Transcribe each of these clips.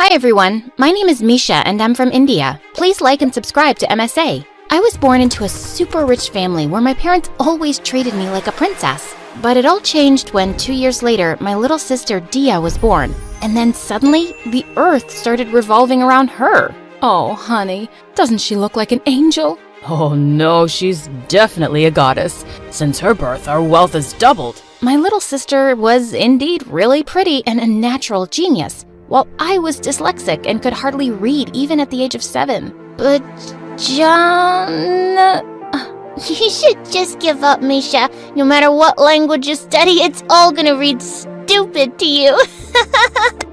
Hi everyone, my name is Misha and I'm from India. Please like and subscribe to MSA. I was born into a super rich family where my parents always treated me like a princess. But it all changed when 2 years later, my little sister Dia was born. And then suddenly, the earth started revolving around her. Oh, honey, doesn't she look like an angel? Oh no, she's definitely a goddess. Since her birth, our wealth has doubled. My little sister was indeed really pretty and a natural genius, while I was dyslexic and could hardly read even at the age of 7. But, John... You should just give up, Misha. No matter what language you study, it's all gonna read stupid to you.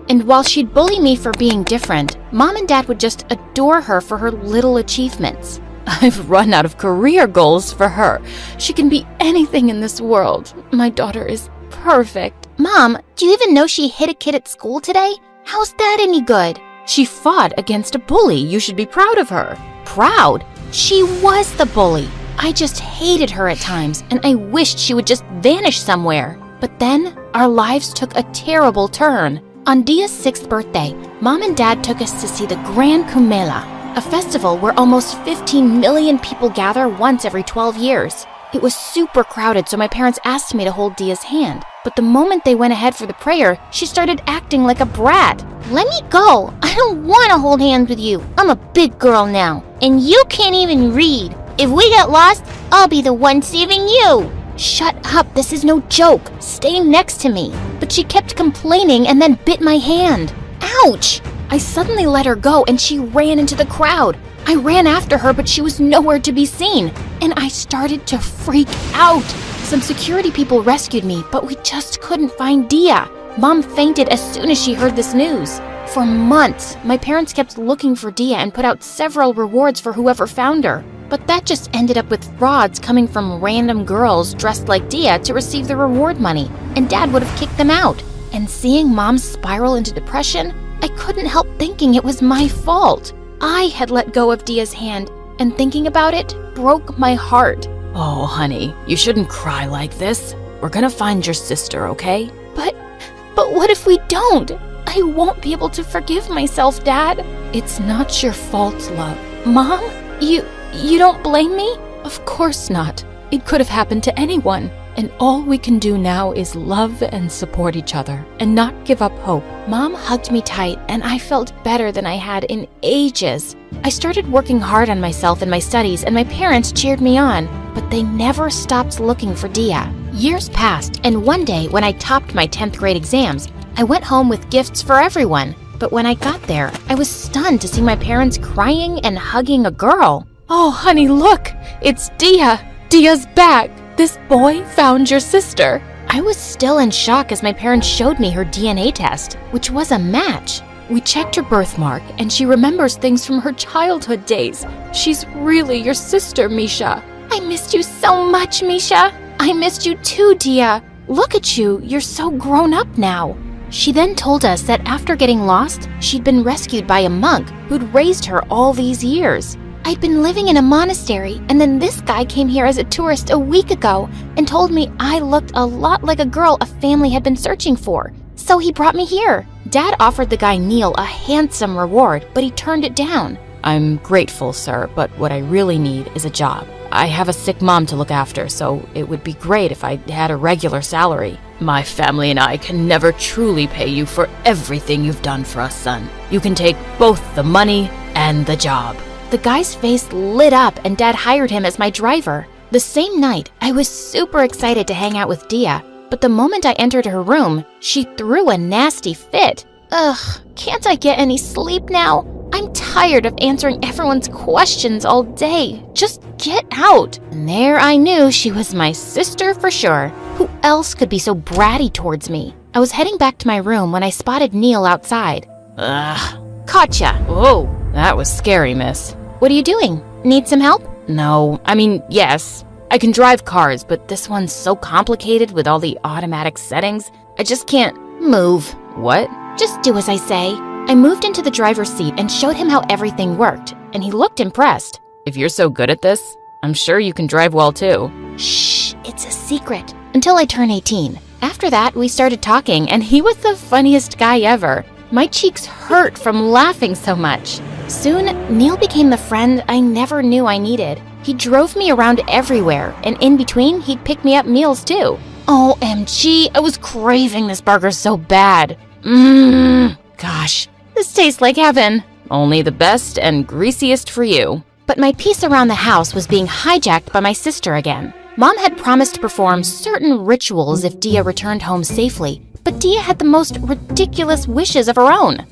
And while she'd bully me for being different, Mom and Dad would just adore her for her little achievements. I've run out of career goals for her. She can be anything in this world. My daughter is perfect. Mom, do you even know she hit a kid at school today? How's that any good? She fought against a bully. You should be proud of her. Proud? She was the bully. I just hated her at times, and I wished she would just vanish somewhere. But then, our lives took a terrible turn. On Dia's 6th birthday, Mom and Dad took us to see the Grand Kumela, a festival where almost 15 million people gather once every 12 years. It was super crowded, so my parents asked me to hold Dia's hand. But the moment they went ahead for the prayer, she started acting like a brat. Let me go. I don't want to hold hands with you. I'm a big girl now, and you can't even read. If we get lost, I'll be the one saving you. Shut up, this is no joke. Stay next to me. But she kept complaining and then bit my hand. Ouch! I suddenly let her go and she ran into the crowd. I ran after her, but she was nowhere to be seen, and I started to freak out. Some security people rescued me, but we just couldn't find Dia. Mom fainted as soon as she heard this news. For months, my parents kept looking for Dia and put out several rewards for whoever found her. But that just ended up with frauds coming from random girls dressed like Dia to receive the reward money, and Dad would have kicked them out. And seeing Mom spiral into depression, I couldn't help thinking it was my fault. I had let go of Dia's hand, and thinking about it broke my heart. Oh, honey, you shouldn't cry like this. We're gonna find your sister, okay? But what if we don't? I won't be able to forgive myself, Dad. It's not your fault, love. Mom, you don't blame me? Of course not. It could have happened to anyone. And all we can do now is love and support each other and not give up hope. Mom hugged me tight and I felt better than I had in ages. I started working hard on myself and my studies and my parents cheered me on, but they never stopped looking for Dia. Years passed, and one day when I topped my 10th grade exams, I went home with gifts for everyone. But when I got there, I was stunned to see my parents crying and hugging a girl. Oh, honey, look! It's Dia! Dia's back! This boy found your sister. I was still in shock as my parents showed me her DNA test, which was a match. We checked her birthmark, and she remembers things from her childhood days. She's really your sister, Misha. I missed you so much, Misha. I missed you too, Dia. Look at you, you're so grown up now. She then told us that after getting lost, she'd been rescued by a monk who'd raised her all these years. I'd been living in a monastery, and then this guy came here as a tourist a week ago and told me I looked a lot like a girl a family had been searching for. So he brought me here. Dad offered the guy Neil a handsome reward, but he turned it down. I'm grateful, sir, but what I really need is a job. I have a sick mom to look after, so it would be great if I had a regular salary. My family and I can never truly pay you for everything you've done for us, son. You can take both the money and the job. The guy's face lit up and Dad hired him as my driver. The same night, I was super excited to hang out with Dia, but the moment I entered her room, she threw a nasty fit. Ugh, can't I get any sleep now? I'm tired of answering everyone's questions all day. Just get out. And there I knew she was my sister for sure. Who else could be so bratty towards me? I was heading back to my room when I spotted Neil outside. Ugh. Gotcha. Whoa, that was scary, miss. What are you doing? Need some help? No, I mean, yes. I can drive cars, but this one's so complicated with all the automatic settings. I just can't move. What? Just do as I say. I moved into the driver's seat and showed him how everything worked, and he looked impressed. If you're so good at this, I'm sure you can drive well too. Shh, it's a secret. Until I turn 18. After that, we started talking, and he was the funniest guy ever. My cheeks hurt from laughing so much. Soon, Neil became the friend I never knew I needed. He drove me around everywhere, and in between, he'd pick me up meals too. OMG, I was craving this burger so bad. Gosh, this tastes like heaven. Only the best and greasiest for you. But my peace around the house was being hijacked by my sister again. Mom had promised to perform certain rituals if Dia returned home safely, but Dia had the most ridiculous wishes of her own.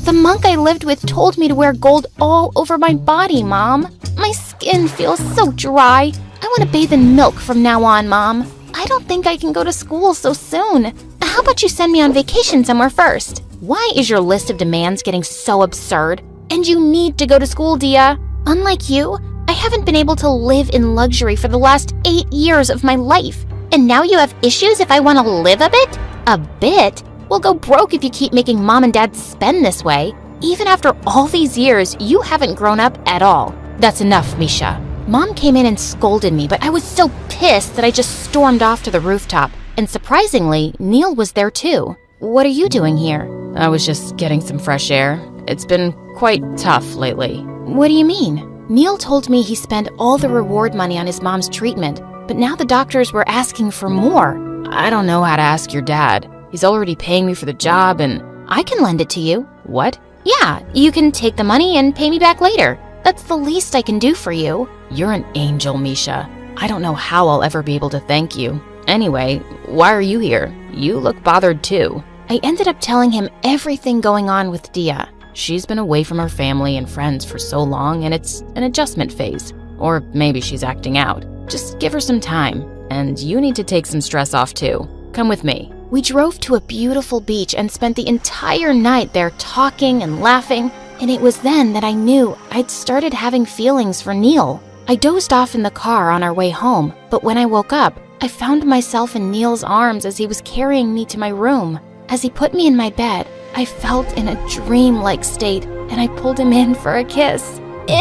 The monk I lived with told me to wear gold all over my body, Mom. My skin feels so dry. I want to bathe in milk from now on, Mom. I don't think I can go to school so soon. How about you send me on vacation somewhere first? Why is your list of demands getting so absurd? And you need to go to school, Dia. Unlike you, I haven't been able to live in luxury for the last 8 years of my life. And now you have issues if I want to live a bit? A bit? We'll go broke if you keep making Mom and Dad spend this way. Even after all these years, you haven't grown up at all. That's enough, Misha. Mom came in and scolded me, but I was so pissed that I just stormed off to the rooftop. And surprisingly, Neil was there too. What are you doing here? I was just getting some fresh air. It's been quite tough lately. What do you mean? Neil told me he spent all the reward money on his mom's treatment, but now the doctors were asking for more. I don't know how to ask your dad. He's already paying me for the job and... I can lend it to you. What? Yeah, you can take the money and pay me back later. That's the least I can do for you. You're an angel, Misha. I don't know how I'll ever be able to thank you. Anyway, why are you here? You look bothered too. I ended up telling him everything going on with Dia. She's been away from her family and friends for so long, and it's an adjustment phase. Or maybe she's acting out. Just give her some time. And you need to take some stress off too. Come with me. We drove to a beautiful beach and spent the entire night there talking and laughing, and it was then that I knew I'd started having feelings for Neil. I dozed off in the car on our way home, but when I woke up, I found myself in Neil's arms as he was carrying me to my room. As he put me in my bed, I felt in a dream-like state, and I pulled him in for a kiss. Ew!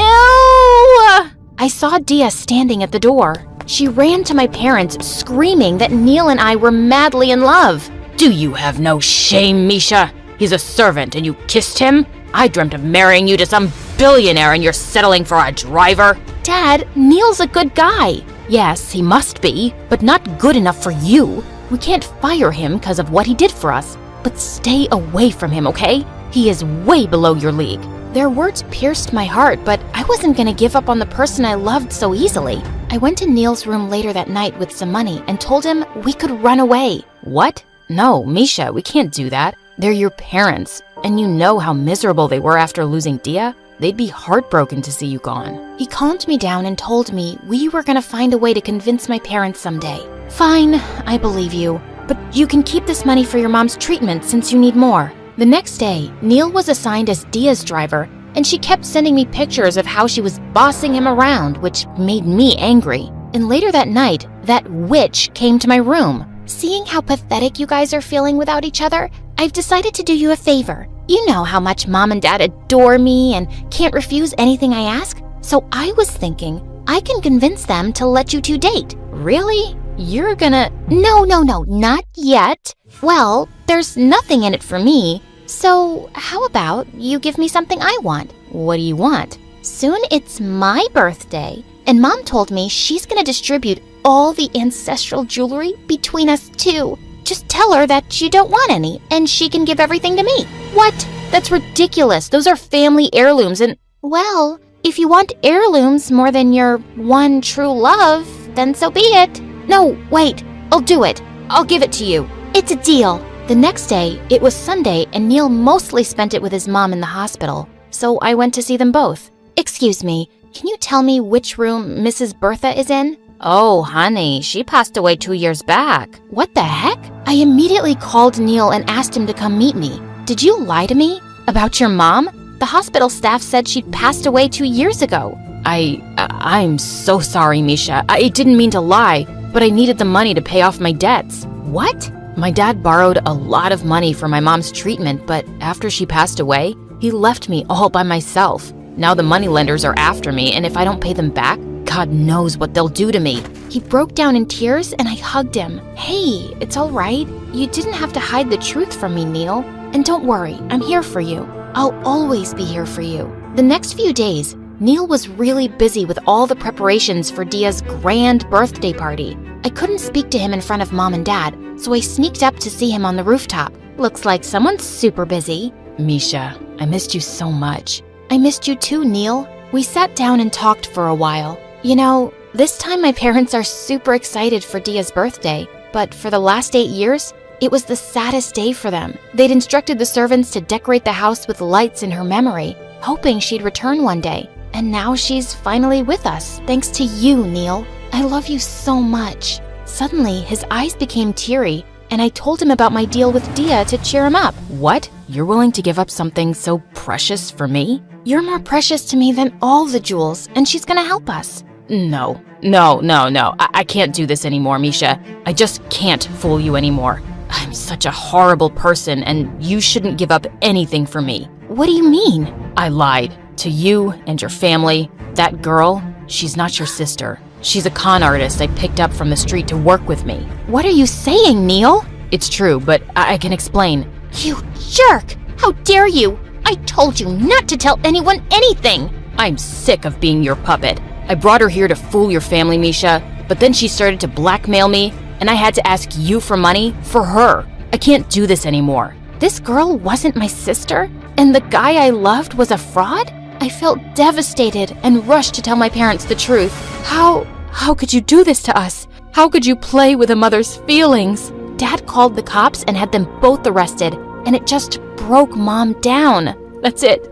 I saw Dia standing at the door. She ran to my parents, screaming that Neil and I were madly in love. Do you have no shame, Misha? He's a servant and you kissed him? I dreamt of marrying you to some billionaire and you're settling for a driver? Dad, Neil's a good guy. Yes, he must be, but not good enough for you. We can't fire him because of what he did for us, but stay away from him, okay? He is way below your league. Their words pierced my heart, but I wasn't going to give up on the person I loved so easily. I went to Neil's room later that night with some money and told him we could run away. What? No, Misha, we can't do that. They're your parents, and you know how miserable they were after losing Dia. They'd be heartbroken to see you gone. He calmed me down and told me we were going to find a way to convince my parents someday. Fine, I believe you, but you can keep this money for your mom's treatment since you need more. The next day, Neil was assigned as Dia's driver, and she kept sending me pictures of how she was bossing him around, which made me angry. And later that night, that witch came to my room. Seeing how pathetic you guys are feeling without each other, I've decided to do you a favor. You know how much Mom and Dad adore me and can't refuse anything I ask, so I was thinking I can convince them to let you two date. Really? You're gonna... No, not yet. Well, there's nothing in it for me. So how about you give me something I want? What do you want? Soon it's my birthday, and Mom told me she's gonna distribute all the ancestral jewelry between us two. Just tell her that you don't want any, and she can give everything to me. What? That's ridiculous. Those are family heirlooms and... Well, if you want heirlooms more than your one true love, then so be it. No, wait. I'll do it. I'll give it to you. It's a deal. The next day, it was Sunday, and Neil mostly spent it with his mom in the hospital, so I went to see them both. Excuse me, can you tell me which room Mrs. Bertha is in? Oh, honey, she passed away 2 years back. What the heck? I immediately called Neil and asked him to come meet me. Did you lie to me? About your mom? The hospital staff said she'd passed away 2 years ago. I'm so sorry, Misha. I didn't mean to lie, but I needed the money to pay off my debts. What? My dad borrowed a lot of money for my mom's treatment, but after she passed away, he left me all by myself. Now the moneylenders are after me, and if I don't pay them back, God knows what they'll do to me. He broke down in tears, and I hugged him. Hey, it's all right. You didn't have to hide the truth from me, Neil. And don't worry, I'm here for you. I'll always be here for you. The next few days, Neil was really busy with all the preparations for Dia's grand birthday party. I couldn't speak to him in front of Mom and Dad, so I sneaked up to see him on the rooftop. Looks like someone's super busy. Misha, I missed you so much. I missed you too, Neil. We sat down and talked for a while. You know, this time my parents are super excited for Dia's birthday, but for the last 8 years, it was the saddest day for them. They'd instructed the servants to decorate the house with lights in her memory, hoping she'd return one day. And now she's finally with us, thanks to you, Neil. I love you so much. Suddenly, his eyes became teary, and I told him about my deal with Dia to cheer him up. What? You're willing to give up something so precious for me? You're more precious to me than all the jewels, and she's gonna help us. No. I can't do this anymore, Misha. I just can't fool you anymore. I'm such a horrible person, and you shouldn't give up anything for me. What do you mean? I lied. To you and your family. That girl, she's not your sister. She's a con artist I picked up from the street to work with me. What are you saying, Neil? It's true, but I can explain. You jerk! How dare you! I told you not to tell anyone anything! I'm sick of being your puppet. I brought her here to fool your family, Misha, but then she started to blackmail me, and I had to ask you for money for her. I can't do this anymore. This girl wasn't my sister? And the guy I loved was a fraud? I felt devastated and rushed to tell my parents the truth. How could you do this to us? How could you play with a mother's feelings? Dad called the cops and had them both arrested, and it just broke Mom down. That's it.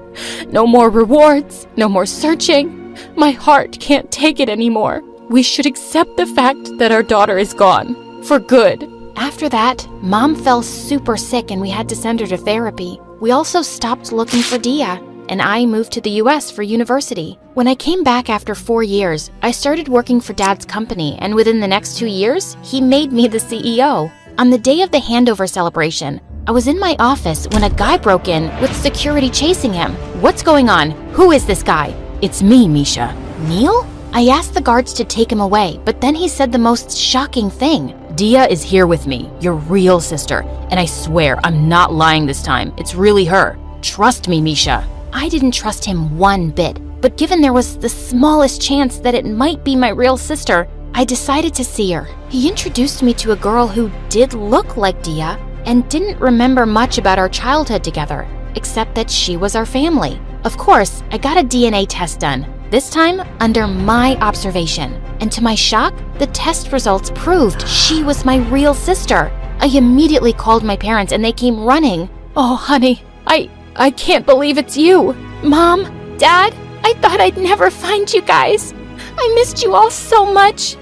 No more rewards, no more searching. My heart can't take it anymore. We should accept the fact that our daughter is gone. For good. After that, Mom fell super sick and we had to send her to therapy. We also stopped looking for Dia, and I moved to the US for university. When I came back after 4 years, I started working for Dad's company, and within the next 2 years, he made me the CEO. On the day of the handover celebration, I was in my office when a guy broke in with security chasing him. What's going on? Who is this guy? It's me, Misha. Neil? I asked the guards to take him away, but then he said the most shocking thing. Dia is here with me, your real sister, and I swear I'm not lying this time. It's really her. Trust me, Misha. I didn't trust him one bit, but given there was the smallest chance that it might be my real sister, I decided to see her. He introduced me to a girl who did look like Dia and didn't remember much about our childhood together, except that she was our family. Of course, I got a DNA test done, this time under my observation. And to my shock, the test results proved she was my real sister. I immediately called my parents and they came running. Oh, honey, I can't believe it's you. Mom, Dad, I thought I'd never find you guys. I missed you all so much.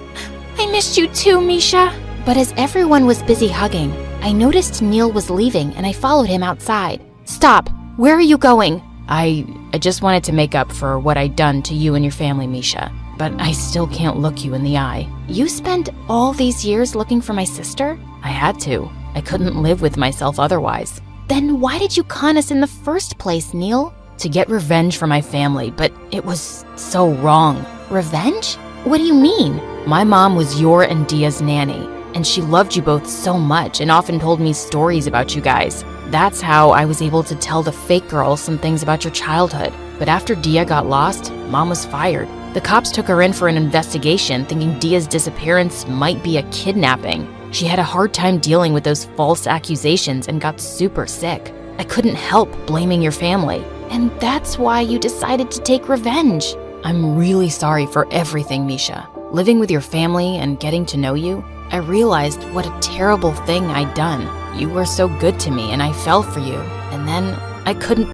I missed you too, Misha. But as everyone was busy hugging, I noticed Neil was leaving and I followed him outside. Stop. Where are you going? I just wanted to make up for what I'd done to you and your family, Misha. But I still can't look you in the eye. You spent all these years looking for my sister? I had to. I couldn't live with myself otherwise. Then why did you con us in the first place, Neil? To get revenge for my family, but it was so wrong. Revenge? What do you mean? My mom was your and Dia's nanny, and she loved you both so much and often told me stories about you guys. That's how I was able to tell the fake girl some things about your childhood. But after Dia got lost, Mom was fired. The cops took her in for an investigation, thinking Dia's disappearance might be a kidnapping. She had a hard time dealing with those false accusations and got super sick. I couldn't help blaming your family. And that's why you decided to take revenge. I'm really sorry for everything, Misha. Living with your family and getting to know you, I realized what a terrible thing I'd done. You were so good to me and I fell for you. And then I couldn't